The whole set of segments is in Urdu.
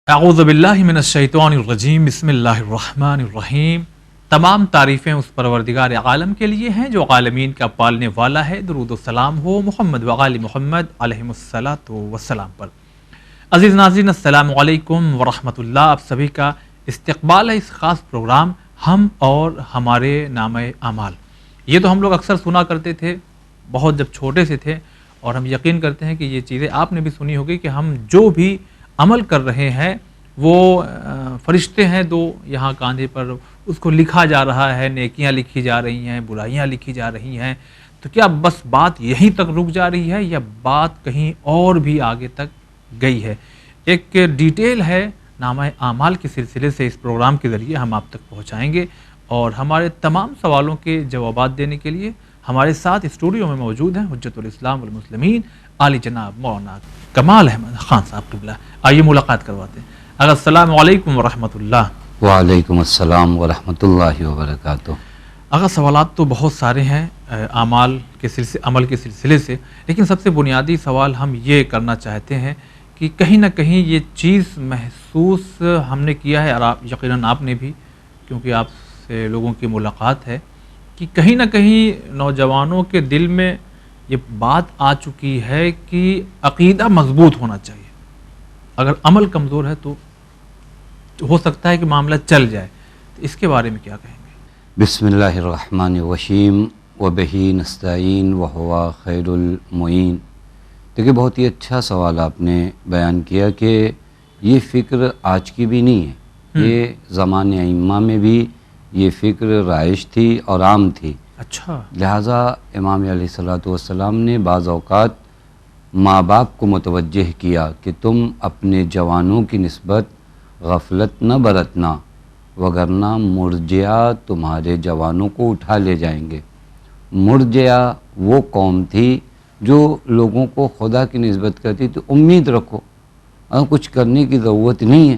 اعوذ باللہ من الشیطان الرجیم بسم اللہ الرحمن الرحیم۔ تمام تعریفیں اس پروردگار عالم کے لیے ہیں جو عالمین کا پالنے والا ہے۔ درود و سلام ہو محمد وآل محمد علیہم الصلاۃ والسلام پر۔ عزیز ناظرین، السلام علیکم ورحمۃ اللہ۔ آپ سبھی کا استقبال ہے اس خاص پروگرام ہم اور ہمارے نامہ اعمال۔ یہ تو ہم لوگ اکثر سنا کرتے تھے بہت جب چھوٹے سے تھے، اور ہم یقین کرتے ہیں کہ یہ چیزیں آپ نے بھی سنی ہوگی کہ ہم جو بھی عمل کر رہے ہیں وہ فرشتے ہیں دو یہاں کاندھے پر، اس کو لکھا جا رہا ہے، نیکیاں لکھی جا رہی ہیں، برائیاں لکھی جا رہی ہیں۔ تو کیا بس بات یہیں تک رک جا رہی ہے یا بات کہیں اور بھی آگے تک گئی ہے؟ ایک ڈیٹیل ہے نامہ اعمال کے سلسلے سے اس پروگرام کے ذریعے ہم آپ تک پہنچائیں گے، اور ہمارے تمام سوالوں کے جوابات دینے کے لیے ہمارے ساتھ اسٹوڈیو میں موجود ہیں حجت الاسلام والمسلمین عالی جناب مولانا کمال احمد خان صاحب قبلہ۔ آئیے ملاقات کرواتے ہیں۔ اگر السلام علیکم ورحمۃ اللہ۔ وعلیکم السلام ورحمۃ اللہ وبرکاتہ۔ اگر سوالات تو بہت سارے ہیں عمل کے سلسلے سے، لیکن سب سے بنیادی سوال ہم یہ کرنا چاہتے ہیں کہ کہیں نہ کہیں یہ چیز محسوس ہم نے کیا ہے، اور یقیناً آپ نے بھی، کیونکہ آپ سے لوگوں کی ملاقات ہے، کہ کہیں نہ کہیں نوجوانوں کے دل میں یہ بات آ چکی ہے کہ عقیدہ مضبوط ہونا چاہیے، اگر عمل کمزور ہے تو ہو سکتا ہے کہ معاملہ چل جائے۔ تو اس کے بارے میں کیا کہیں گے؟ بسم اللہ الرحمن الرحیم وبہ نستعین وہو خیر المعین۔ دیکھیے، بہت ہی اچھا سوال آپ نے بیان کیا کہ یہ فکر آج کی بھی نہیں ہے، یہ زمان ائمہ میں بھی یہ فکر رائج تھی اور عام تھی۔ اچھا، لہٰذا امام علیہ الصلوۃ والسلام نے بعض اوقات ماں باپ کو متوجہ کیا کہ تم اپنے جوانوں کی نسبت غفلت نہ برتنا، وگرنہ مرجئہ تمہارے جوانوں کو اٹھا لے جائیں گے۔ مرجئہ وہ قوم تھی جو لوگوں کو خدا کی نسبت کرتی تو امید رکھو، کچھ کرنے کی ضرورت نہیں ہے،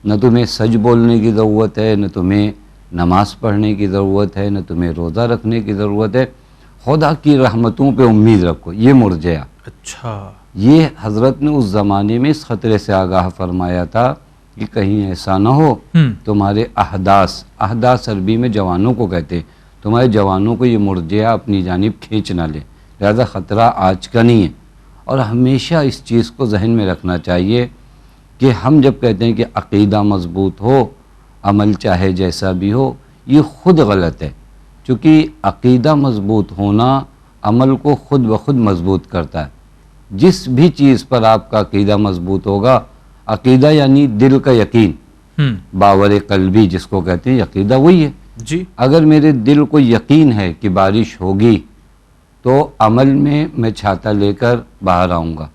نہ تمہیں سچ بولنے کی ضرورت ہے، نہ تمہیں نماز پڑھنے کی ضرورت ہے، نہ تمہیں روزہ رکھنے کی ضرورت ہے، خدا کی رحمتوں پہ امید رکھو۔ یہ مرجئہ۔ اچھا، یہ حضرت نے اس زمانے میں اس خطرے سے آگاہ فرمایا تھا کہ کہیں ایسا نہ ہو تمہارے احداث عربی میں جوانوں کو کہتے ہیں، تمہارے جوانوں کو یہ مرجئہ اپنی جانب کھینچ نہ لے۔ لہذا خطرہ آج کا نہیں ہے، اور ہمیشہ اس چیز کو ذہن میں رکھنا چاہیے کہ ہم جب کہتے ہیں کہ عقیدہ مضبوط ہو، عمل چاہے جیسا بھی ہو، یہ خود غلط ہے، چونکہ عقیدہ مضبوط ہونا عمل کو خود بخود مضبوط کرتا ہے۔ جس بھی چیز پر آپ کا عقیدہ مضبوط ہوگا، عقیدہ یعنی دل کا یقین، باور قلبی جس کو کہتے ہیں، عقیدہ وہی ہے جی۔ اگر میرے دل کو یقین ہے کہ بارش ہوگی تو عمل میں چھاتا لے کر باہر آؤں گا۔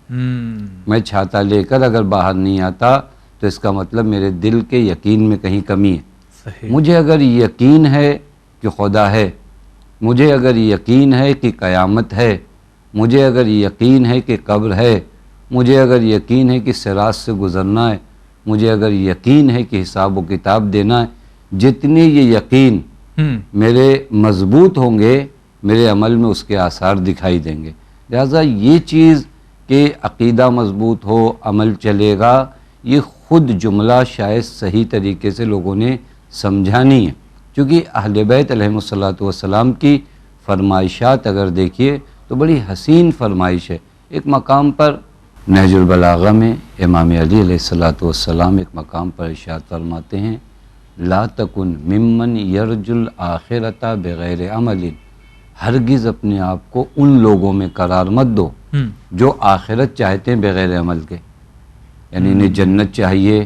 میں چھاتا لے کر اگر باہر نہیں آتا تو اس کا مطلب میرے دل کے یقین میں کہیں کمی ہے۔ صحیح۔ مجھے اگر یقین ہے کہ خدا ہے، مجھے اگر یقین ہے کہ قیامت ہے، مجھے اگر یقین ہے کہ قبر ہے، مجھے اگر یقین ہے کہ صراط سے گزرنا ہے، مجھے اگر یقین ہے کہ حساب و کتاب دینا ہے، جتنے یہ یقین میرے مضبوط ہوں گے، میرے عمل میں اس کے آثار دکھائی دیں گے۔ لہٰذا یہ چیز کہ عقیدہ مضبوط ہو، عمل چلے گا، یہ خود جملہ شاید صحیح طریقے سے لوگوں نے سمجھا نہیں ہے، کیونکہ اہل بیت علیہم الصلوۃ والسلام کی فرمائشات اگر دیکھیے تو بڑی حسین فرمائش ہے۔ ایک مقام پر نہج البلاغہ میں امام علی علیہ الصلوۃ والسلام ایک مقام پر ارشاد فرماتے ہیں، لا تکن ممن یرجو الآخرۃ بغیر عمل، ہرگز اپنے آپ کو ان لوگوں میں قرار مت دو جو آخرت چاہتے ہیں بغیر عمل کے، یعنی انہیں جنت چاہیے،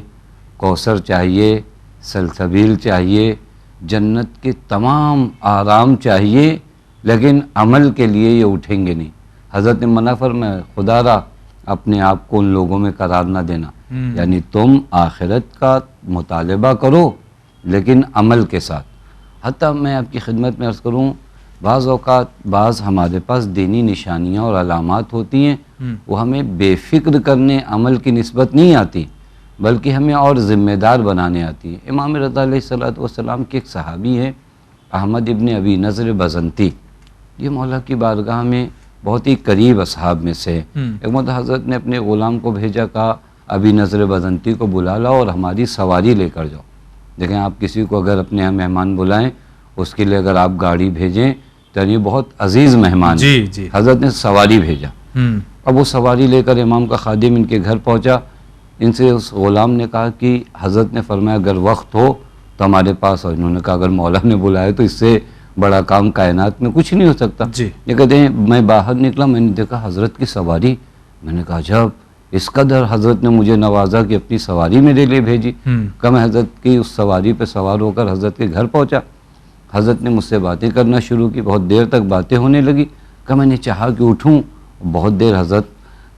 کوثر چاہیے، سلسبیل چاہیے، جنت کے تمام آرام چاہیے، لیکن عمل کے لیے یہ اٹھیں گے نہیں۔ حضرت نے منع فرمایا، خدا را اپنے آپ کو ان لوگوں میں قرار نہ دینا، یعنی تم آخرت کا مطالبہ کرو لیکن عمل کے ساتھ۔ حتیٰ میں آپ کی خدمت میں عرض کروں، بعض اوقات ہمارے پاس دینی نشانیاں اور علامات ہوتی ہیں، وہ ہمیں بے فکر کرنے عمل کی نسبت نہیں آتی، بلکہ ہمیں اور ذمہ دار بنانے آتی ہیں۔ امام رضا علیہ الصلوۃ والسلام کے ایک صحابی ہیں احمد ابن ابی نضر بزنتی، یہ مولا کی بارگاہ میں بہت ہی قریب اصحاب میں سے۔ ایک مرتبہ حضرت نے اپنے غلام کو بھیجا، کہا ابھی نظر بزنتی کو بلا لاؤ اور ہماری سواری لے کر جاؤ. دیکھیں آپ کسی کو اگر اپنے یہاں مہمان بلائیں، اس کے لیے اگر آپ گاڑی بھیجیں تو یہ بہت عزیز مہمان ہے. جی حضرت نے سواری بھیجا. اب وہ سواری لے کر امام کا خادم ان کے گھر پہنچا. ان سے اس غلام نے کہا کہ حضرت نے فرمایا اگر وقت ہو تو ہمارے پاس، اور انہوں نے کہا اگر مولا نے بلایا تو اس سے بڑا کام کائنات میں کچھ نہیں ہو سکتا. یہ کہتے ہیں میں باہر نکلا، میں نے دیکھا حضرت کی سواری. میں نے کہا جب اس قدر حضرت نے مجھے نوازا کہ اپنی سواری میرے لیے بھیجی. میں حضرت کی اس سواری پہ سوار ہو کر حضرت کے گھر پہنچا. حضرت نے مجھ سے باتیں کرنا شروع کی، بہت دیر تک باتیں ہونے لگی. میں نے چاہا کہ اٹھوں، بہت دیر حضرت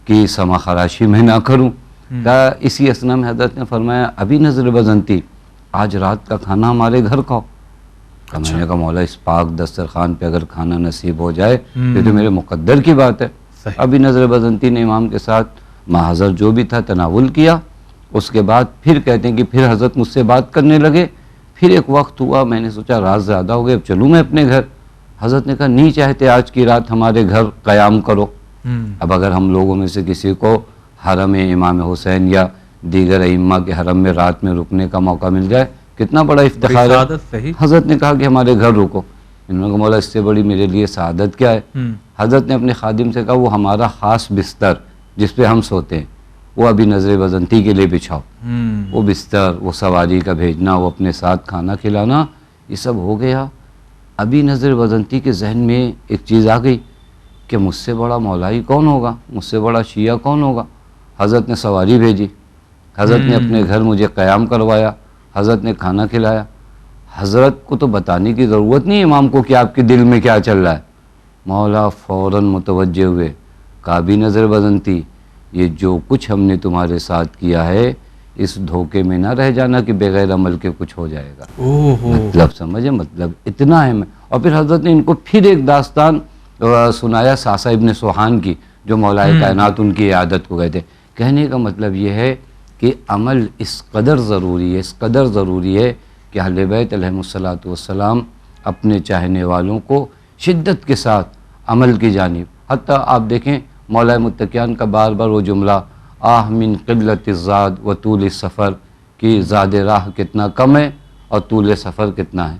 کی سما خراشی میں نہ کروں. اسی اثنا میں حضرت نے فرمایا ابھی نظر بزنتی آج رات کا کھانا ہمارے گھر کھاؤ. میں نے کہا مولا اس پاک دسترخوان پہ اگر کھانا نصیب ہو جائے یہ تو میرے مقدر کی بات ہے. ابھی نظر بزنتی نے امام کے ساتھ محاضر جو بھی تھا تناول کیا. اس کے بعد پھر کہتے ہیں کہ پھر حضرت مجھ سے بات کرنے لگے. پھر ایک وقت ہوا، میں نے سوچا رات زیادہ ہو گئے، اب چلوں میں اپنے گھر. حضرت نے کہا نہیں چاہتے آج کی رات ہمارے گھر قیام کرو. اب اگر ہم لوگوں میں سے کسی کو حرم امام حسین یا دیگر ائمہ کے حرم میں رات میں رکنے کا موقع مل جائے کتنا بڑا افتخار ہے. حضرت نے کہا کہ ہمارے گھر رکو. انہوں نے کہا مولا اس سے بڑی میرے لیے سعادت کیا ہے. حضرت نے اپنے خادم سے کہا وہ ہمارا خاص بستر جس پہ ہم سوتے ہیں وہ ابھی نظر بزنتی کے لیے بچھاؤ. وہ بستر، وہ سواری کا بھیجنا، وہ اپنے ساتھ کھانا کھلانا، یہ سب ہو گیا. ابھی نظر بزنتی کے ذہن میں ایک چیز آ گئی کہ مجھ سے بڑا مولائی کون ہوگا، مجھ سے بڑا شیعہ کون ہوگا. حضرت نے سواری بھیجی، حضرت نے اپنے گھر مجھے قیام کروایا، حضرت نے کھانا کھلایا. حضرت کو تو بتانے کی ضرورت نہیں امام کو کہ آپ کے دل میں کیا چل رہا ہے. مولا فوراً متوجہ ہوئے، کہا بھی نظر بزنتی یہ جو کچھ ہم نے تمہارے ساتھ کیا ہے اس دھوکے میں نہ رہ جانا کہ بغیر عمل کے کچھ ہو جائے گا. مطلب سمجھے، مطلب اتنا ہے. اور پھر حضرت نے ان کو پھر ایک داستان سنایا ساسا ابن سوحان کی جو مولا کائنات ان کی عادت کو کہتے. کہنے کا مطلب یہ ہے کہ عمل اس قدر ضروری ہے، اس قدر ضروری ہے کہ اہل بیت علیہم الصلوۃ والسلام اپنے چاہنے والوں کو شدت کے ساتھ عمل کی جانب. حتیٰ آپ دیکھیں مولا متقیان کا بار بار وہ جملہ آہ من قلت الزاد و طول السفر کہ زاد راہ کتنا کم ہے اور طول سفر کتنا ہے.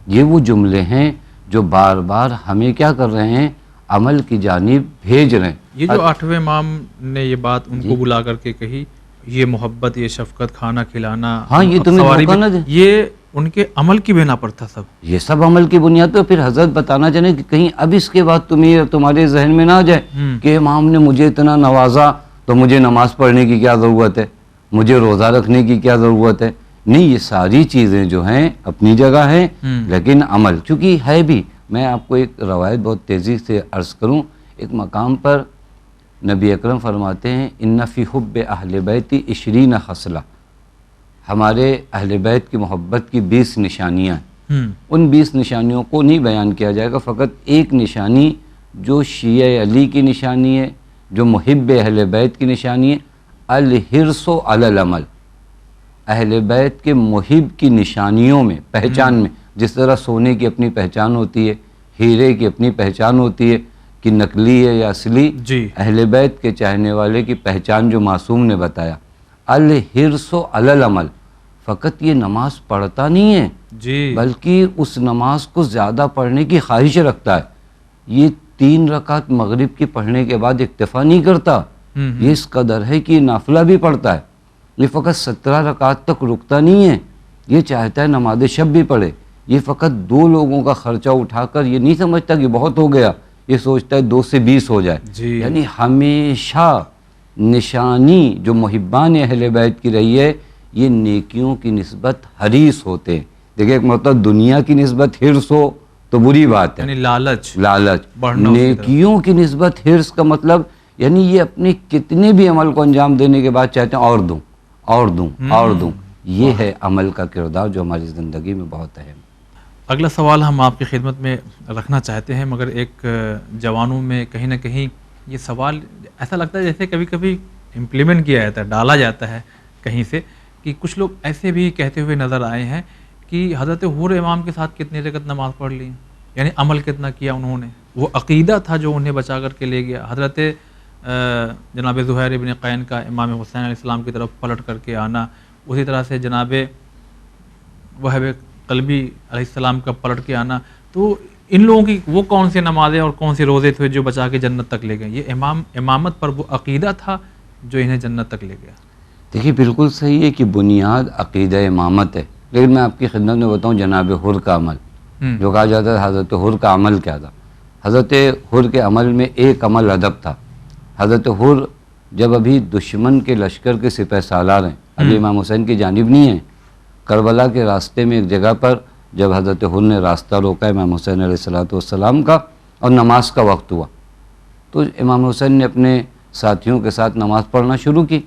یہ وہ جملے ہیں جو بار بار ہمیں کیا کر رہے ہیں، عمل کی جانب بھیج رہے ہیں. یہ جو 8ویں امام نے یہ بات ان کو بلا کر کے کہی، یہ محبت، یہ شفقت، کھانا کھلانا، ہاں یہ تمہیں موقع نہ دے، یہ ان کے عمل کی بنا پر تھا. سب یہ سب عمل کی بنیاد پہ. پھر حضرت بتانا چاہیں کہ کہیں اب اس کے بعد تمہارے ذہن میں نہ آ جائے کہ امام نے مجھے اتنا نوازا تو مجھے نماز پڑھنے کی کیا ضرورت ہے، مجھے روزہ رکھنے کی کیا ضرورت ہے. نہیں، یہ ساری چیزیں جو ہیں اپنی جگہ ہیں، لیکن عمل چونکہ ہے بھی. میں آپ کو ایک روایت بہت تیزی سے عرض کروں. ایک مقام پر نبی اکرم فرماتے ہیں ان فی حب اہل بیتی 20 خصلہ، ہمارے اہل بیت کی محبت کی 20 نشانیاں ہیں. ان 20 نشانیوں کو نہیں بیان کیا جائے گا، فقط ایک نشانی جو شیعہ علی کی نشانی ہے، جو محب اہل بیت کی نشانی ہے، الحرص علی العمل. اہل بیت کے محب کی نشانیوں میں، پہچان میں، جس طرح سونے کی اپنی پہچان ہوتی ہے، ہیرے کی اپنی پہچان ہوتی ہے کہ نقلی ہے یا اصلی، اہل بیت کے چاہنے والے کی پہچان جو معصوم نے بتایا الحرص علی العمل. فقط یہ نماز پڑھتا نہیں ہے بلکہ اس نماز کو زیادہ پڑھنے کی خواہش رکھتا ہے. یہ 3 رکعت مغرب کی پڑھنے کے بعد اکتفا نہیں کرتا، یہ اس قدر ہے کہ یہ نافلہ بھی پڑھتا ہے. یہ فقط 17 رکعت تک رکتا نہیں ہے، یہ چاہتا ہے نماز شب بھی پڑھے. یہ فقط 2 لوگوں کا خرچہ اٹھا کر یہ نہیں سمجھتا کہ بہت ہو گیا، یہ سوچتا ہے 2 سے 20 ہو جائے. یعنی ہمیشہ نشانی جو محبان اہل بیت کی رہی ہے، یہ نیکیوں کی نسبت حریص ہوتے ہیں. دیکھیں ایک مطلب دنیا کی نسبت حرص ہو تو بری بات ہے، یعنی لالچ. نیکیوں کی نسبت حرص کا مطلب یعنی یہ اپنے کتنے بھی عمل کو انجام دینے کے بعد چاہتے ہیں اور دوں اور دوں اور دوں. یہ ہے عمل کا کردار جو ہماری زندگی میں بہت اہم. اگلا سوال ہم آپ کی خدمت میں رکھنا چاہتے ہیں، مگر ایک جوانوں میں کہیں نہ کہیں یہ سوال ایسا لگتا ہے جیسے کبھی کبھی امپلیمنٹ کیا جاتا ہے، ڈالا جاتا ہے کہیں سے، کہ کچھ لوگ ایسے بھی کہتے ہوئے نظر آئے ہیں کہ حضرت حور امام کے ساتھ کتنی رکعت نماز پڑھ لی، یعنی عمل کتنا کیا انہوں نے. وہ عقیدہ تھا جو انہیں بچا کر کے لے گیا. حضرت جناب زہیر ابن قین کا امام حسین علیہ السلام کی طرف پلٹ کر کے آنا، اسی طرح سے جناب وہب قلبی علیہ السلام کا پلٹ کے آنا، تو ان لوگوں کی وہ کون سی نمازیں اور کون سی روزے تھے جو بچا کے جنت تک لے گئے؟ یہ امامت پر وہ عقیدہ تھا جو انہیں جنت تک لے گیا۔ دیکھیے بالکل صحیح ہے کہ بنیاد عقیدہ امامت ہے، لیکن میں آپ کی خدمت میں بتاؤں جناب حر کا عمل جو کہا جاتا ہے، حضرت حر کا عمل کیا تھا؟ حضرت حر کے عمل میں ایک عمل ادب تھا۔ حضرت حر جب ابھی دشمن کے لشکر کے سپہ سالار ہیں، ابھی امام حسین کی جانب نہیں ہیں، کربلا کے راستے میں ایک جگہ پر جب حضرت حر نے راستہ روکا امام حسین علیہ السلام کا اور نماز کا وقت ہوا، تو امام حسین نے اپنے ساتھیوں کے ساتھ نماز پڑھنا شروع کی۔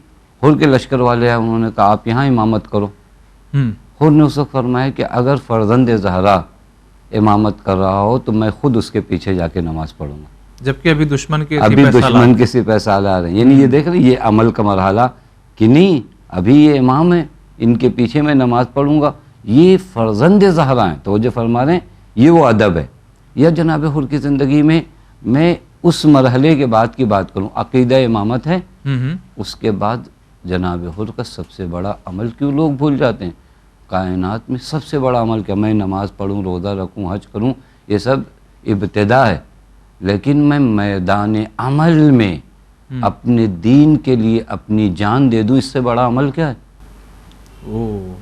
حر کے لشکر والے ہیں، انہوں نے کہا آپ یہاں امامت کرو۔ حر نے اس وقت فرمایا کہ اگر فرزند زہرا امامت کر رہا ہو تو میں خود اس کے پیچھے جا کے نماز پڑھوں گا، جبکہ ابھی دشمن کے دشمن کے سپہ سالار ہیں۔ یعنی یہ دیکھ رہے یہ عمل کا مرحلہ کہ نہیں ابھی یہ امام ہیں، ان کے پیچھے میں نماز پڑھوں گا، یہ فرزند زہرا ہیں۔ تو جو فرما رہے ہیں یہ وہ ادب ہے۔ یا جناب حر کی زندگی میں میں اس مرحلے کے بعد کی بات کروں، عقیدہ امامت ہے، اس کے بعد جناب حر کا سب سے بڑا عمل کیوں لوگ بھول جاتے ہیں؟ کائنات میں سب سے بڑا عمل کیا؟ میں نماز پڑھوں، روزہ رکھوں، حج کروں، یہ سب ابتدا ہے، لیکن میں میدان عمل میں اپنے دین کے لیے اپنی جان دے دوں، اس سے بڑا عمل کیا ہے؟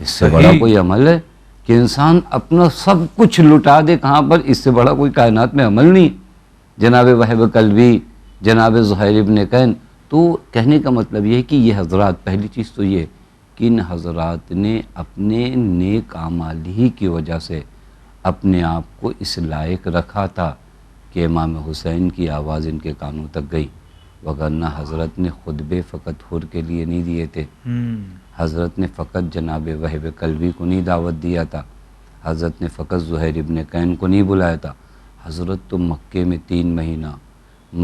اس سے بڑا کوئی عمل ہے کہ انسان اپنا سب کچھ لٹا دے کہاں پر؟ اس سے بڑا کوئی کائنات میں عمل نہیں۔ جناب وہب قلبی، جناب زہیر ابن قین، تو کہنے کا مطلب یہ ہے کہ یہ حضرات، پہلی چیز تو یہ کہ ان حضرات نے اپنے نیک اعمال ہی کی وجہ سے اپنے آپ کو اس لائق رکھا تھا کہ امام حسین کی آواز ان کے کانوں تک گئی، وگرنہ حضرت نے خطبے فقط حر کے لیے نہیں دیے تھے، حضرت نے فقط جناب وہب قلبی کو نہیں دعوت دیا تھا، حضرت نے فقط زہیر ابن قین کو نہیں بلایا تھا، حضرت تو مکے میں 3 مہینہ،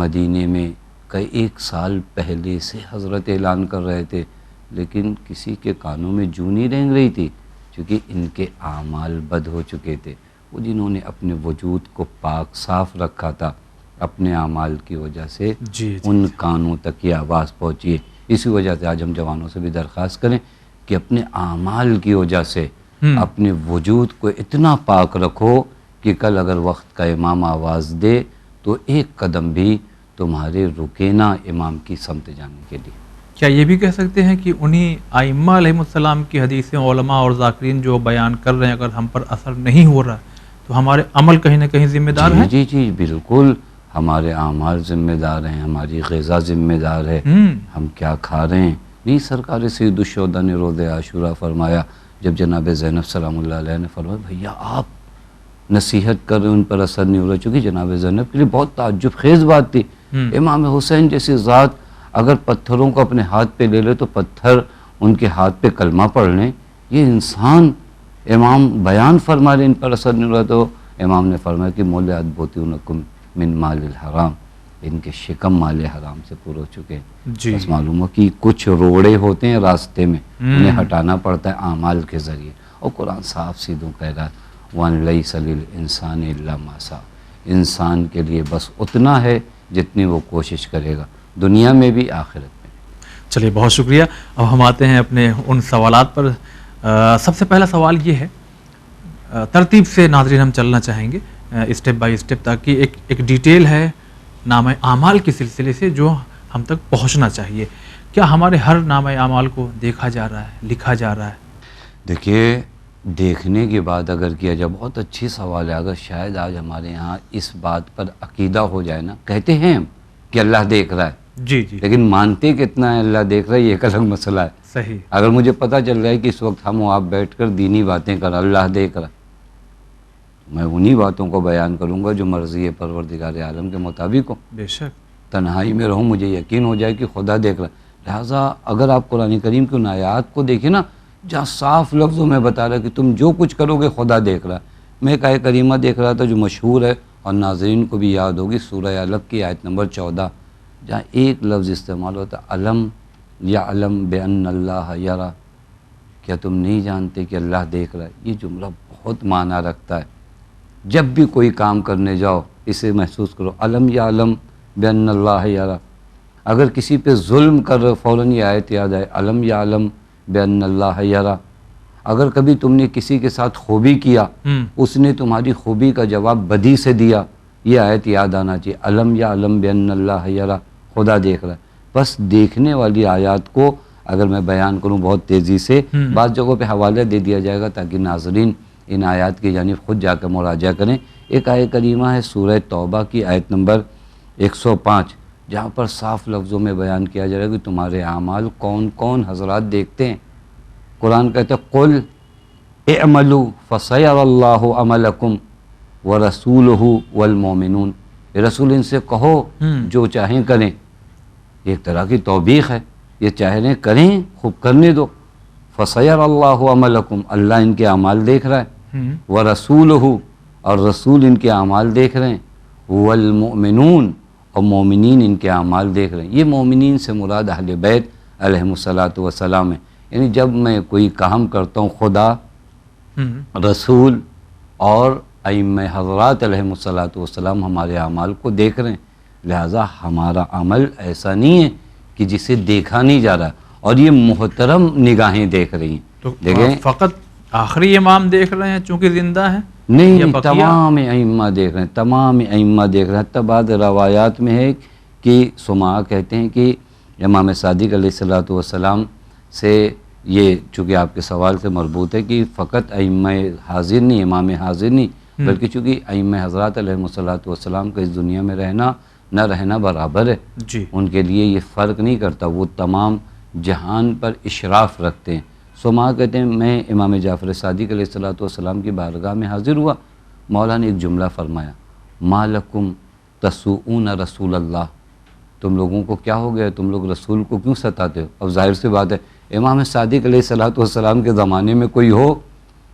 مدینے میں کئی 1 سال پہلے سے حضرت اعلان کر رہے تھے، لیکن کسی کے کانوں میں جوں نہیں رینگ رہی تھی، کیونکہ ان کے اعمال بد ہو چکے تھے۔ وہ جنہوں نے اپنے وجود کو پاک صاف رکھا تھا، اپنے اعمال کی وجہ سے ان کانوں تک یہ آواز پہنچی ہے۔ اسی وجہ سے آج ہم جوانوں سے بھی درخواست کریں کہ اپنے اعمال کی وجہ سے اپنے وجود کو اتنا پاک رکھو کہ کل اگر وقت کا امام آواز دے تو ایک قدم بھی تمہارے رکے نہ امام کی سمت جانے کے لیے۔ کیا یہ بھی کہہ سکتے ہیں کہ انہی ائمہ علیہ السلام کی حدیثیں علماء اور ذاکرین جو بیان کر رہے ہیں اگر ہم پر اثر نہیں ہو رہا تو ہمارے عمل کہیں نہ کہیں ذمہ دار ہیں؟ جی بالکل، ہمارے اعمال ذمہ دار ہیں، ہماری غذا ذمہ دار ہے، ہم کیا کھا رہے ہیں۔ نہیں، سرکار سید الشہداء نے روز عاشورہ فرمایا، جب جناب زینب سلام اللہ علیہ نے فرمایا بھیا آپ نصیحت کر رہے ہیں ان پر اثر نہیں ہو رہا، چونکہ جناب زینب کے لیے بہت تعجب خیز بات تھی، امام حسین جیسی ذات اگر پتھروں کو اپنے ہاتھ پہ لے لے تو پتھر ان کے ہاتھ پہ کلمہ پڑھ لیں، یہ انسان امام بیان فرما رہے ان پر اثر نہیں ہو رہا، تو امام نے فرمایا کہ مولعت بطونکم من مال الحرام، ان کے شکم مال حرام سے پر ہو چکے ہیں۔ بس معلوم ہو کہ کچھ روڑے ہوتے ہیں راستے میں، انہیں ہٹانا پڑتا ہے اعمال کے ذریعے، اور قرآن صاف سیدھوں کہہ رہا ہے وَأَن لَيْسَ لِلْإِنسَانِ إِلَّا مَا سَعَى، انسان کے لیے بس اتنا ہے جتنی وہ کوشش کرے گا، دنیا میں بھی آخرت میں بھی۔ چلیے بہت شکریہ۔ اب ہم آتے ہیں اپنے ان سوالات پر۔ سب سے پہلا سوال یہ ہے، ترتیب سے ناظرین ہم چلنا چاہیں گے اسٹیپ بائی اسٹیپ، تاکہ ایک ڈیٹیل ہے نامہ اعمال کے سلسلے سے جو ہم تک پہنچنا چاہیے۔ کیا ہمارے ہر نامہ اعمال کو دیکھا جا رہا ہے، لکھا جا رہا ہے؟ دیکھیے دیکھنے کی بات اگر کیا جائے، بہت اچھی سوال ہے، اگر شاید آج ہمارے یہاں اس بات پر عقیدہ ہو جائے نا، کہتے ہیں کہ اللہ دیکھ رہا ہے، جی لیکن مانتے کتنا ہے اللہ دیکھ رہا ہے یہ ایک الگ مسئلہ ہے۔ صحیح۔ اگر مجھے پتہ چل رہا ہے کہ اس وقت ہم آپ بیٹھ کر دینی باتیں کر اللہ دیکھ رہا ہے، میں انہی باتوں کو بیان کروں گا جو مرضی پروردگار عالم کے مطابق ہو۔ بے شک تنہائی میں رہوں، مجھے یقین ہو جائے کہ خدا دیکھ رہا ہے۔ لہٰذا اگر آپ قرآن کریم کی ان آیات کو دیکھیں نا، جہاں صاف لفظوں میں بتا رہا ہے کہ تم جو کچھ کرو گے خدا دیکھ رہا ہے۔ میں ایک آیت کریمہ دیکھ رہا تھا جو مشہور ہے اور ناظرین کو بھی یاد ہوگی، سورہ علق کی آیت نمبر 14، جہاں ایک لفظ استعمال ہوتا ہے علم یعلم بأن اللہ یرا، کیا تم نہیں جانتے کہ اللہ دیکھ رہا ہے؟ یہ جملہ بہت معنی رکھتا ہے۔ جب بھی کوئی کام کرنے جاؤ اسے محسوس کرو، علم یعلم بأن اللہ یرا، اگر کسی پہ ظلم کر رہے فوراً یہ آیت یاد آئے علم یعلم بان اللہ یرا. اگر کبھی تم نے کسی کے ساتھ خوبی کیا اس نے تمہاری خوبی کا جواب بدی سے دیا, یہ آیت یاد آنا چاہیے علم یعلم بان اللہ یرا, خدا دیکھ رہا ہے. بس دیکھنے والی آیات کو اگر میں بیان کروں بہت تیزی سے, بعض جگہوں پہ حوالہ دے دیا جائے گا تاکہ ناظرین ان آیات کی جانب خود جا کر مراجعہ کریں. ایک آیت کریمہ ہے سورہ توبہ کی آیت نمبر 105, جہاں پر صاف لفظوں میں بیان کیا جا رہا ہے کہ تمہارے اعمال کون کون حضرات دیکھتے ہیں. قرآن کہتے ہیں قل اعملوا فسیر اللہ عملکم ورسولہ والمؤمنون. رسول ان سے کہو جو چاہیں کریں. ایک طرح کی توبیخ ہے, یہ چاہیں کریں خوب کرنے دو. فسیر اللہ عملکم, اللہ ان کے اعمال دیکھ رہا ہے. ورسولہ, اور رسول ان کے اعمال دیکھ رہے ہیں. والمؤمنون, اور مومنین ان کے اعمال دیکھ رہے ہیں. یہ مومنین سے مراد اہل بیت علیہم الصلاۃ والسلام ہے. یعنی جب میں کوئی کام کرتا ہوں خدا, رسول اور ائمہ حضرات علیہم الصلاۃ والسلام ہمارے اعمال کو دیکھ رہے ہیں. لہٰذا ہمارا عمل ایسا نہیں ہے کہ جسے دیکھا نہیں جا رہا, اور یہ محترم نگاہیں دیکھ رہی ہیں. تو دیکھیں فقط آخری امام دیکھ رہے ہیں چونکہ زندہ ہیں؟ نہیں, تمام ائمہ دیکھ رہے ہیں, تمام ائمہ دیکھ رہے ہیں. حتیٰ بعض روایات میں ہے کہ سماع کہتے ہیں کہ امام صادق علیہ الصلوۃ والسلام سے, یہ چونکہ آپ کے سوال سے مربوط ہے کہ فقط ائمہ حاضر نہیں, امام حاضر نہیں, بلکہ چونکہ ائمہ حضرات علیہ الصلوۃ والسلام کا اس دنیا میں رہنا نہ رہنا برابر ہے جی. ان کے لیے یہ فرق نہیں کرتا, وہ تمام جہان پر اشراف رکھتے ہیں. سماع کہتے ہیں میں امام جعفر صادق علیہ الصلوۃ والسلام کی بارگاہ میں حاضر ہوا. مولا نے ایک جملہ فرمایا, ما لکم تسوؤون رسول اللہ, تم لوگوں کو کیا ہو گیا, تم لوگ رسول کو کیوں ستاتے ہو؟ اب ظاہر سی بات ہے امام صادق علیہ الصلوۃ والسلام کے زمانے میں کوئی ہو,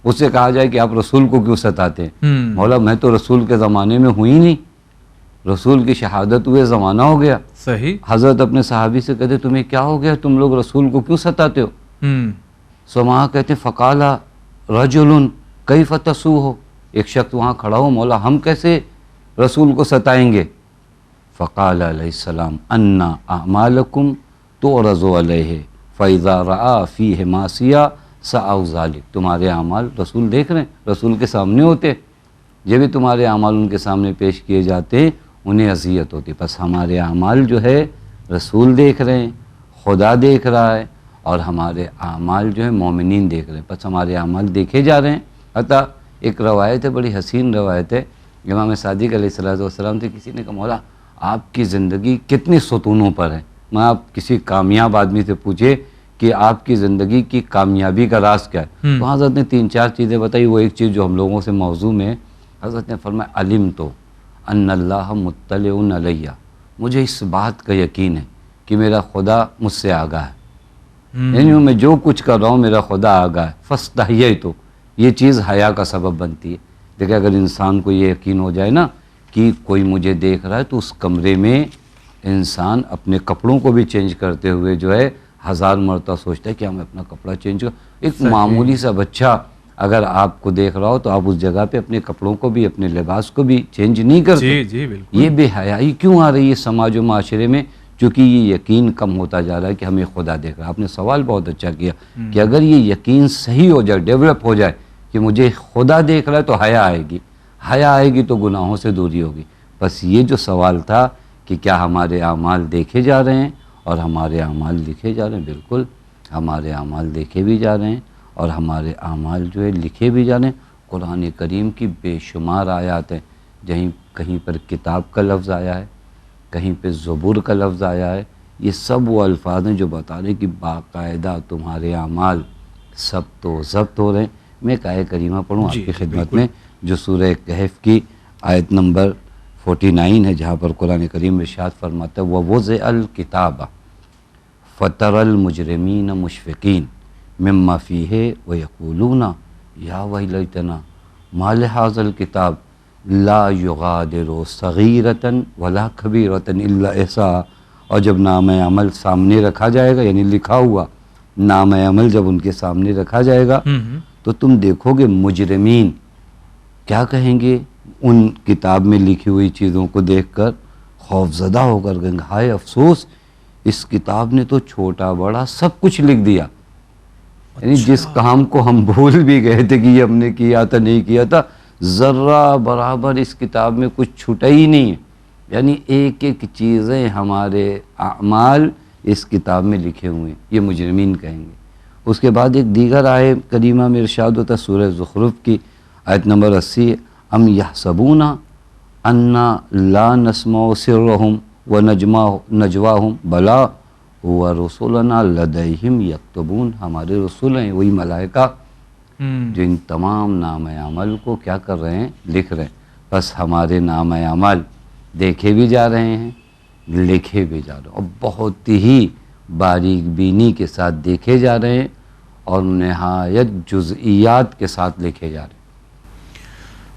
اس سے کہا جائے کہ آپ رسول کو کیوں ستاتے ہیں؟ مولا میں تو رسول کے زمانے میں ہوئی نہیں, رسول کی شہادت ہوئے زمانہ ہو گیا. صحیح. حضرت اپنے صحابی سے کہتے تمہیں کیا ہو گیا, تم لوگ رسول کو کیوں ستاتے ہو؟ سماع کہتے فقالا رجل کیف تسوہ, ایک شخص وہاں کھڑا ہو, مولا ہم کیسے رسول کو ستائیں گے؟ فقال علیہ السلام انا اعمالکم تعرض علیہ فاذا رأى فیہ معصیہ سعوا ذلک. تمہارے اعمال رسول دیکھ رہے ہیں, رسول کے سامنے ہوتے, جب بھی تمہارے اعمال ان کے سامنے پیش کیے جاتے انہیں اذیت ہوتی. بس ہمارے اعمال جو ہے رسول دیکھ رہے ہیں, خدا دیکھ رہا ہے, اور ہمارے اعمال جو ہے مومنین دیکھ رہے ہیں. بس ہمارے اعمال دیکھے جا رہے ہیں. حتیٰ ایک روایت ہے, بڑی حسین روایت ہے, امام صادق علیہ الصلوۃ والسلام سے کسی نے کہا مولا آپ کی زندگی کتنے ستونوں پر ہے؟ میں آپ کسی کامیاب آدمی سے پوچھے کہ آپ کی زندگی کی کامیابی کا راز کیا ہے, تو حضرت نے 3-4 چیزیں بتائی. وہ ایک چیز جو ہم لوگوں سے موضوع میں, حضرت نے فرمایا علم تو ان اللہ مطلع علیہ, مجھے اس بات کا یقین ہے کہ میرا خدا مجھ سے آگاہ ہے, یعنی میں جو کچھ کر رہا ہوں میرا خدا آگاہ ہے. فاستحییت, یہ چیز حیا کا سبب بنتی ہے. دیکھیں اگر انسان کو یہ یقین ہو جائے نا کہ کوئی مجھے دیکھ رہا ہے, تو اس کمرے میں انسان اپنے کپڑوں کو بھی چینج کرتے ہوئے جو ہے 1000 مرتبہ سوچتا ہے کہ میں اپنا کپڑا چینج کروں. ایک معمولی سا بچہ اگر آپ کو دیکھ رہا ہو تو آپ اس جگہ پہ اپنے کپڑوں کو بھی, اپنے لباس کو بھی چینج نہیں کرتے. جی جی بالکل. یہ بے حیائی کیوں آ رہی ہے سماج و معاشرے میں؟ چونکہ یہ یقین کم ہوتا جا رہا ہے کہ ہمیں خدا دیکھ رہا ہے. آپ نے سوال بہت اچھا کیا کہ اگر یہ یقین صحیح ہو جائے, ڈیولپ ہو جائے کہ مجھے خدا دیکھ رہا ہے, تو حیا آئے گی, حیا آئے گی تو گناہوں سے دوری ہوگی. بس یہ جو سوال تھا کہ کیا ہمارے اعمال دیکھے جا رہے ہیں اور ہمارے اعمال لکھے جا رہے ہیں؟ بالکل ہمارے اعمال دیکھے بھی جا رہے ہیں اور ہمارے اعمال جو ہے لکھے بھی جا رہے ہیں. قرآن کریم کی بے شمار آیات ہیں, کہیں پر کتاب کا لفظ آیا ہے, کہیں پہ زبور کا لفظ آیا ہے. یہ سب وہ الفاظ ہیں جو بتا رہے ہیں کہ باقاعدہ تمہارے اعمال ثبت و ضبط ہو رہے ہیں. میں ایک آیت کریمہ پڑھوں آپ کی خدمت میں, جو سورہ کہف کی آیت نمبر 49 ہے, جہاں پر قرآن کریم ارشاد فرماتا ہے وَوَضِعَ الْكِتَابَ فَتَرَى الْمُجْرِمِينَ مُشْفِقِينَ مِمَّا فِيهِ وَيَقُولُونَ يَا وَيْلَتَنَا مَا لِهَٰذَا الْكِتَابِ لَا يُغَادِرُ صَغِيرَةً وَلَا كَبِيرَةً إِلَّا أَحْصَاهَا. اور جب نام عمل سامنے رکھا جائے گا, یعنی لکھا ہوا نام عمل جب ان کے سامنے رکھا جائے گا, تو تم دیکھو گے مجرمین کیا کہیں گے ان کتاب میں لکھی ہوئی چیزوں کو دیکھ کر, خوف زدہ ہو کر کہیں گے ہائے افسوس اس کتاب نے تو چھوٹا بڑا سب کچھ لکھ دیا. یعنی جس کام کو ہم بھول بھی گئے تھے کہ یہ ہم نے کیا تھا نہیں کیا تھا، ذرہ برابر اس کتاب میں کچھ چھٹا ہی نہیں ہے. یعنی ایک ایک چیزیں ہمارے اعمال اس کتاب میں لکھے ہوئے ہیں. یہ مجرمین کہیں گے. اس کے بعد ایک دیگر آیت کریمہ میں ارشاد ہوتا ہے سورہ زخرف کی آیت نمبر 80، ام یحسبون انا لا نسمع سرهم ونجواهم بلا ورسلنا لدیہم یکتبون. ہمارے رسول ہیں وہی ملائکہ جو ان تمام نام اعمال کو کیا کر رہے ہیں؟ لکھ رہے ہیں. بس ہمارے نام اعمال دیکھے بھی جا رہے ہیں، لکھے بھی جا رہے ہیں، اور بہت ہی باریک بینی کے ساتھ دیکھے جا رہے ہیں اور نہایت جزئیات کے ساتھ لکھے جا رہے ہیں.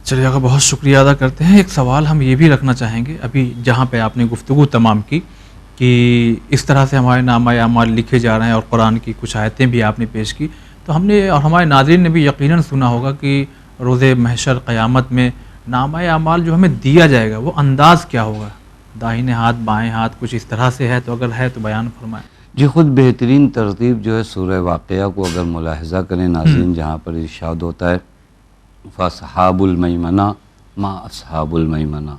چلیے آقا، بہت شکریہ ادا کرتے ہیں. ایک سوال ہم یہ بھی رکھنا چاہیں گے، ابھی جہاں پہ آپ نے گفتگو تمام کی کہ اس طرح سے ہمارے نامہ اعمال لکھے جا رہے ہیں اور قرآن کی کچھ آیتیں بھی آپ نے پیش کی، تو ہم نے اور ہمارے ناظرین نے بھی یقیناً سنا ہوگا کہ روز محشر قیامت میں نامہ اعمال جو ہمیں دیا جائے گا وہ انداز کیا ہوگا؟ داہنے ہاتھ بائیں ہاتھ کچھ اس طرح سے ہے؟ تو اگر ہے تو بیان فرمائیں. جی خود بہترین ترتیب جو ہے سورہ واقعہ کو اگر ملاحظہ کریں ناظرین، جہاں پر ارشاد ہوتا ہے فَأَصْحَابُ الْمَيْمَنَةِ مَا أَصْحَابُ الْمَيْمَنَةِ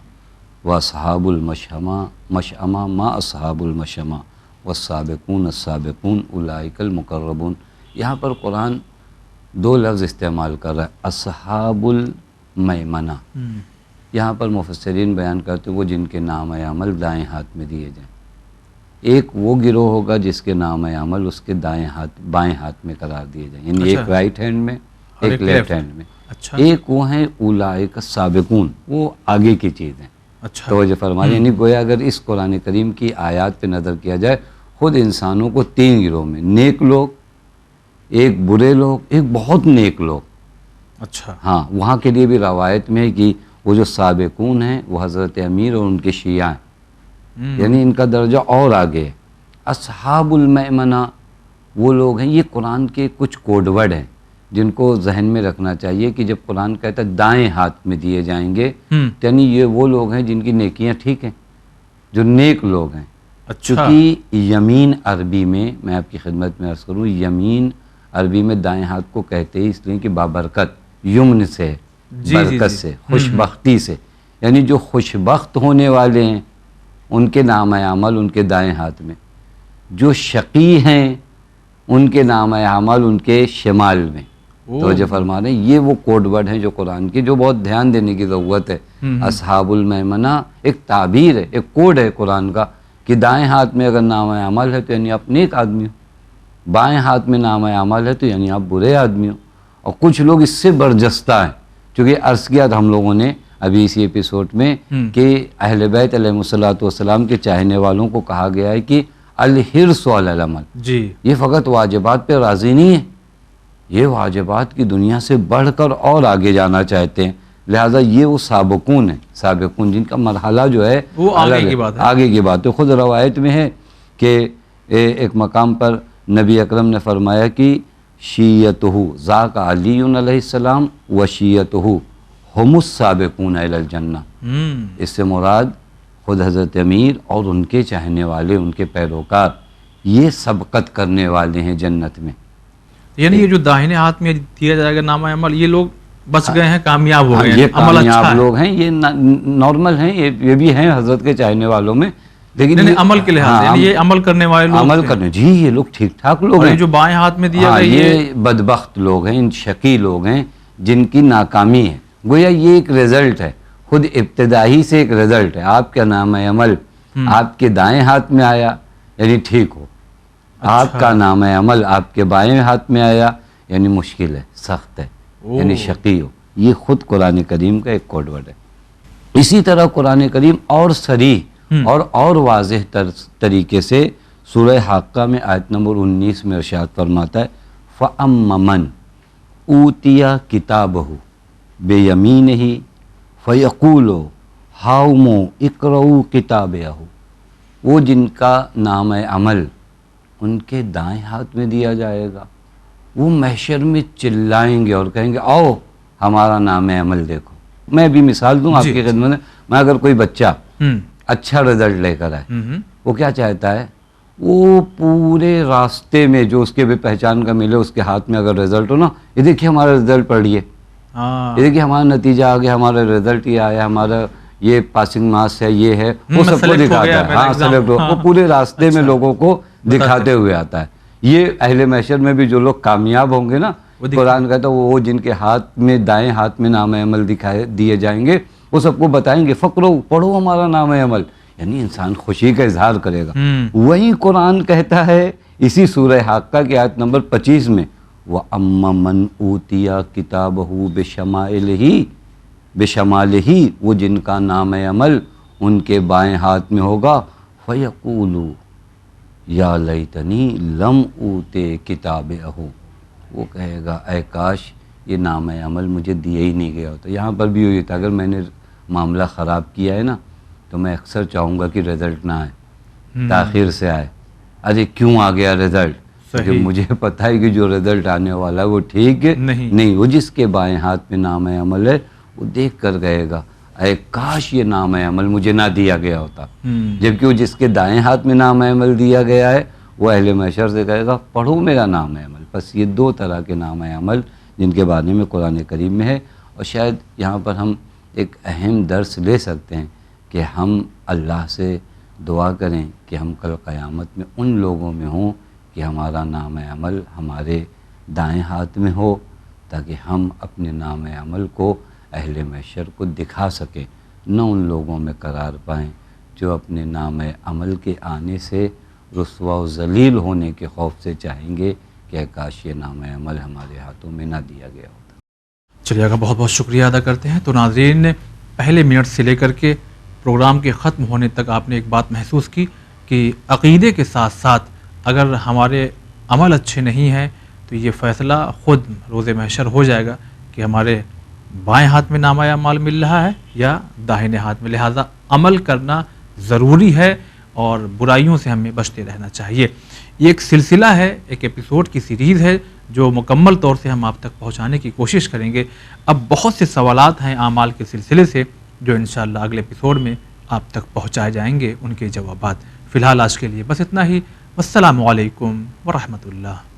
وَأَصْحَابُ الْمَشْأَمَةِ مَا أَصْحَابُ الْمَشْأَمَةِ وَالسَّابِقُونَ السَّابِقُونَ أُولَٰئِكَ الْمُقَرَّبُونَ. یہاں پر قرآن دو لفظ استعمال کر رہا ہے، اصحاب المیمنہ. یہاں پر مفسرین بیان کرتے وہ جن کے نام عمل دائیں ہاتھ میں دیے جائیں. ایک وہ گروہ ہوگا جس کے نام عمل اس کے بائیں ہاتھ میں قرار دیے جائیں، یعنی ایک رائٹ ہینڈ میں ایک لیفٹ ہینڈ میں. ایک وہ ہیں اولئک السابقون، وہ آگے کی چیز ہیں. توجہ فرمائیں. یعنی گویا اگر اس قرآن کریم کی آیات پہ نظر کیا جائے، خود انسانوں کو تین گروہ میں، نیک لوگ، ایک برے لوگ، ایک بہت نیک لوگ. اچھا ہاں، وہاں کے لیے بھی روایت میں ہے کہ وہ جو سابقون ہیں وہ حضرت امیر اور ان کے شیعہ ہیں، یعنی ان کا درجہ اور آگے ہے. اصحاب المیمنہ وہ لوگ ہیں. یہ قرآن کے کچھ کوڈ ورڈ ہیں جن کو ذہن میں رکھنا چاہیے کہ جب قرآن کہتا ہے دائیں ہاتھ میں دیے جائیں گے، یعنی یہ وہ لوگ ہیں جن کی نیکیاں ٹھیک ہیں، جو نیک لوگ ہیں. چونکہ یمین عربی میں آپ کی خدمت میں عرض کروں، یمین عربی میں دائیں ہاتھ کو کہتے ہیں اس لیے کہ بابرکت، یمن سے، برکت سے، خوش بختی سے. یعنی جو خوش بخت ہونے والے ہیں ان کے نام اعمال ان کے دائیں ہاتھ میں، جو شقی ہیں ان کے نام اعمال ان کے شمال میں. توجہ فرما رہے ہیں. یہ وہ کوڈ ورڈ ہیں جو قرآن کی، جو بہت دھیان دینے کی ضرورت ہے. اصحاب المیمنہ ایک تعبیر ہے، ایک کوڈ ہے قرآن کا کہ دائیں ہاتھ میں اگر نام اعمال ہے تو یعنی آپ نیک آدمی ہو، بائیں ہاتھ میں نام اعمال ہے تو یعنی آپ برے آدمی ہو. اور کچھ لوگ اس سے برجستہ ہیں، چونکہ عرض کیا تھا ہم لوگوں نے ابھی اسی ایپیسوڈ میں کہ اہل بیت علیہ الصلوۃ والسلام کے چاہنے والوں کو کہا گیا ہے کہ الحرص علی العمل. یہ فقط واجبات پہ راضی نہیں ہے، یہ واجبات کی دنیا سے بڑھ کر اور آگے جانا چاہتے ہیں. لہٰذا یہ وہ سابقون ہیں، سابقون جن کا مرحلہ جو ہے وہ آگے کی بات ہے. آگے کی بات ہے. خود روایت میں ہے کہ ایک مقام پر نبی اکرم نے فرمایا کہ شیعتہ ذاک علی علیہ السلام و شیعتہ ہم السابقون الی الجنہ. اس سے مراد خود حضرت امیر اور ان کے چاہنے والے، ان کے پیروکار، یہ سبقت کرنے والے ہیں جنت میں. یعنی یہ جو داہنے ہاتھ میں دیا جائے گا نامہ عمل، یہ لوگ بچ گئے ہیں، کامیاب ہو گئے ہیں، یہ عمل اچھا کامیاب ہے. لوگ ہیں، یہ نارمل ہیں، یہ بھی ہیں حضرت کے چاہنے والوں میں. لیکن عمل کے لحاظ سے یہ عمل کرنے والے لوگ، عمل کرنے، جی یہ لوگ ٹھیک ٹھاک لوگ ہیں. جو بائیں ہاتھ میں دیا گیا یہ بدبخت لوگ ہیں، شقی لوگ ہیں جن کی ناکامی ہے. گویا یہ ایک رزلٹ ہے، خود ابتدائی سے ایک رزلٹ ہے. آپ کا نام عمل آپ کے دائیں ہاتھ میں آیا یعنی ٹھیک ہو، آپ کا نام عمل آپ کے بائیں ہاتھ میں آیا یعنی مشکل ہے، سخت ہے، یعنی شقی ہو. یہ خود قرآن کریم کا ایک کوڈ ورڈ ہے. اسی طرح قرآن کریم اور صریح اور واضح طریقے سے سورہ حاقہ میں آیت نمبر 19 میں ارشاد فرماتا ہے فَأَمَّ مَنْ أُوتِيَ كِتَابَهُ بِيَمِينِهِ فَيَقُولُ هَاؤُمُ اقْرَؤُوا كِتَابِيَهُ. وہ جن کا نام عمل ان کے دائیں ہاتھ میں دیا جائے گا، وہ محشر میں چلائیں گے اور کہیں گے آؤ ہمارا نام عمل دیکھو. میں بھی مثال دوں آپ کی خدمت میں. اگر کوئی بچہ اچھا رزلٹ لے کر آئے، وہ کیا چاہتا ہے؟ وہ پورے راستے میں جو اس کے بھی پہچان کا ملے، اس کے ہاتھ میں اگر رزلٹ ہو نا، یہ دیکھیے ہمارا رزلٹ پڑھ لیے، یہ دیکھیے ہمارا نتیجہ آ گیا، ہمارا رزلٹ یہ آیا، ہمارا یہ پاسنگ مارکس ہے، یہ ہے، وہ سب کو دکھاتا ہے. ہاں سلیکٹ ہو، وہ پورے راستے میں لوگوں کو دکھاتے ہوئے آتا ہے. یہ اہل محشر میں بھی جو لوگ کامیاب ہوں گے نا، قرآن کہتا ہے وہ جن کے ہاتھ میں، دائیں ہاتھ میں نام عمل دکھائے دیے جائیں گے، وہ سب کو بتائیں گے فقرو، پڑھو ہمارا نام عمل، یعنی انسان خوشی کا اظہار کرے گا. وہیں قرآن کہتا ہے اسی سورہ حاقہ کی آیت نمبر 25 میں، وَأَمَّا مَنْ أُوتِيَ كِتَابَهُ بِشَمَالِهِ، وہ جن کا نام عمل ان کے بائیں ہاتھ میں ہوگا، فَيَقُولُ یا لیتنی لم اوتے کتابہ، وہ کہے گا اے کاش یہ نام عمل مجھے دیا ہی نہیں گیا ہوتا. یہاں پر بھی ہوئی تھا، اگر میں نے معاملہ خراب کیا ہے نا تو میں اکثر چاہوں گا کہ رزلٹ نہ آئے، تاخیر سے آئے. ارے کیوں آ گیا رزلٹ؟ کیونکہ مجھے پتہ ہے کہ جو رزلٹ آنے والا ہے وہ ٹھیک نہیں. وہ جس کے بائیں ہاتھ میں نام عمل ہے وہ دیکھ کر گئے گا اے کاش یہ نام عمل مجھے نہ دیا گیا ہوتا. جبکہ وہ جس کے دائیں ہاتھ میں نام عمل دیا گیا ہے وہ اہل محشر سے کہے گا پڑھو میرا نام عمل. بس یہ دو طرح کے نام عمل جن کے بارے میں قرآن کریم میں ہے. اور شاید یہاں پر ہم ایک اہم درس لے سکتے ہیں کہ ہم اللہ سے دعا کریں کہ ہم کل قیامت میں ان لوگوں میں ہوں کہ ہمارا نام عمل ہمارے دائیں ہاتھ میں ہو، تاکہ ہم اپنے نام عمل کو اہل محشر کو دکھا سکیں، نہ ان لوگوں میں قرار پائیں جو اپنے نام عمل کے آنے سے رسوا و ذلیل ہونے کے خوف سے چاہیں گے کہ کاش یہ نام عمل ہمارے ہاتھوں میں نہ دیا گیا ہوتا. چلیے آقا بہت بہت شکریہ ادا کرتے ہیں. تو ناظرین نے پہلے منٹ سے لے کر کے پروگرام کے ختم ہونے تک آپ نے ایک بات محسوس کی کہ عقیدے کے ساتھ ساتھ اگر ہمارے عمل اچھے نہیں ہیں تو یہ فیصلہ خود روز محشر ہو جائے گا کہ ہمارے بائیں ہاتھ میں نامہ اعمال مل رہا ہے یا داہنے ہاتھ میں. لہٰذا عمل کرنا ضروری ہے اور برائیوں سے ہمیں بچتے رہنا چاہیے. یہ ایک سلسلہ ہے، ایک ایپیسوڈ کی سیریز ہے جو مکمل طور سے ہم آپ تک پہنچانے کی کوشش کریں گے. اب بہت سے سوالات ہیں اعمال کے سلسلے سے جو انشاءاللہ اگلے ایپیسوڈ میں آپ تک پہنچائے جائیں گے، ان کے جوابات. فی الحال آج کے لیے بس اتنا ہی. والسلام علیکم ورحمۃ اللہ.